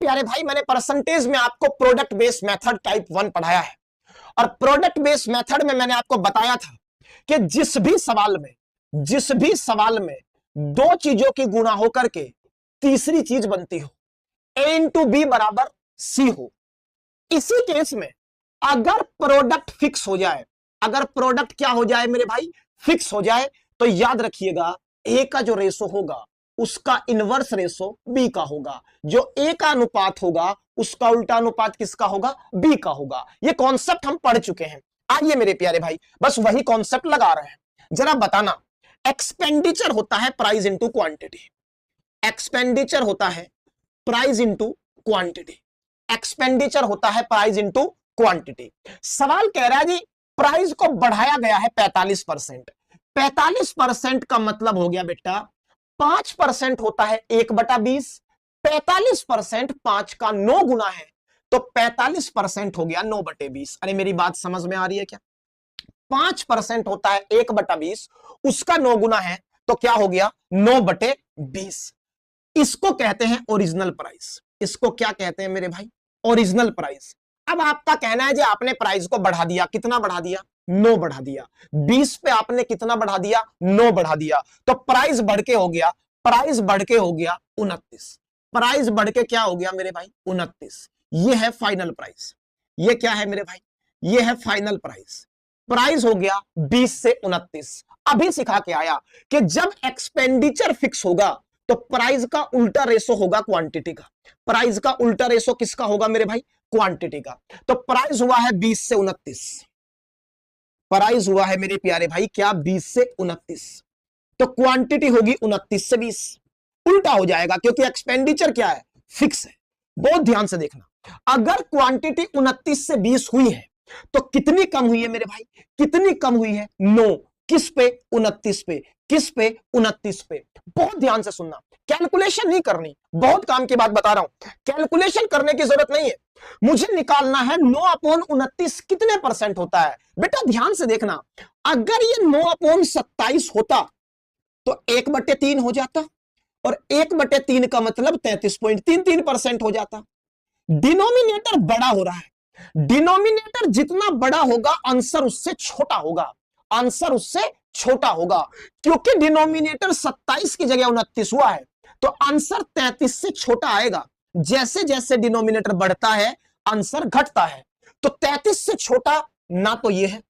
प्यारे भाई मैंने परसेंटेज में आपको प्रोडक्ट बेस्ड मेथड टाइप 1 पढ़ाया है और प्रोडक्ट बेस्ड मेथड में मैंने आपको बताया था कि जिस भी सवाल में दो चीजों की गुणा होकर के तीसरी चीज बनती हो, a इंटू बी बराबर सी हो, इसी केस में अगर प्रोडक्ट फिक्स हो जाए, अगर प्रोडक्ट क्या हो जाए मेरे भाई, फिक्स हो जाए, तो याद रखिएगा ए का जो रेशो होगा उसका इनवर्स रेशो बी का होगा, जो ए का अनुपात होगा उसका उल्टा अनुपात किसका होगा, बी का होगा। ये कॉन्सेप्ट हम पढ़ चुके हैं। आइए मेरे प्यारे भाई बस वही कॉन्सेप्ट लगा रहे हैं। जरा बताना, एक्सपेंडिचर होता है प्राइस इंटू क्वांटिटी, एक्सपेंडिचर होता है प्राइस इंटू क्वांटिटी, एक्सपेंडिचर होता है प्राइस इंटू क्वांटिटी। सवाल कह रहा है जी प्राइस को बढ़ाया गया है 45%, 45% का मतलब हो गया बेटा 5% होता है 1/20, 45% 5 का 9 गुना है तो 45% हो गया 9/20। अरे मेरी बात समझ में आ रही है क्या? 5% होता है 1/20, उसका 9 गुना है तो क्या हो गया 9/20। इसको कहते हैं ओरिजिनल प्राइस। इसको क्या कहते हैं मेरे भाई, ओरिजिनल प्राइस। अब आपका कहना है जी आपने प्राइस को बढ़ा दिया, कितना बढ़ा दिया, 9 बढ़ा दिया, 20 पे आपने कितना बढ़ा दिया, 9 बढ़ा दिया, तो प्राइस बढ़ के हो गया, प्राइस बढ़ के हो गया 29, प्राइस बढ़ के क्या हो गया मेरे भाई 29। ये है फाइनल प्राइस। ये क्या है मेरे भाई, ये है फाइनल प्राइस। प्राइस हो गया 20 से 29। अभी सिखा के आया कि जब एक्सपेंडिचर फिक्स होगा तो प्राइस का उल्टा रेशो होगा क्वांटिटी का। प्राइस का उल्टा रेशो किसका होगा मेरे भाई, क्वांटिटी का। तो प्राइस हुआ है 20 से 29, प्राइस हुआ है मेरे प्यारे भाई क्या 20 से 29, तो क्वांटिटी होगी 29 से 20। उल्टा हो जाएगा क्योंकि एक्सपेंडिचर क्या है, फिक्स है। बहुत ध्यान से देखना, अगर क्वांटिटी 29 से 20 हुई है तो कितनी कम हुई है मेरे भाई, कितनी कम हुई है, 9। किस पे, 29 पे। किस पे, 29 पे। बहुत ध्यान से सुनना, कैलकुलेशन नहीं करनी, बहुत काम की बात बता रहा हूं, कैलकुलेशन करने की जरूरत नहीं है। मुझे निकालना है 9/29 कितने परसेंट होता है। बेटा ध्यान से देखना, अगर ये 9/27 होता तो 1/3 हो जाता और 1/3 का मतलब 33.33% हो जाता। डिनोमिनेटर बड़ा हो रहा है, डिनोमिनेटर जितना बड़ा होगा आंसर उससे छोटा होगा, आंसर उससे छोटा होगा। क्योंकि डिनोमिनेटर 27 की जगह 29 हुआ है तो आंसर 33 से छोटा आएगा। जैसे जैसे डिनोमिनेटर बढ़ता है आंसर घटता है। तो 33 से छोटा ना तो ये है,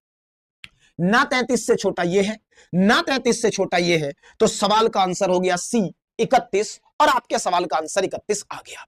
ना 33 से छोटा ये है, ना 33 से छोटा ये है। तो सवाल का आंसर हो गया सी 31 और आपके सवाल का आंसर 31 आ गया।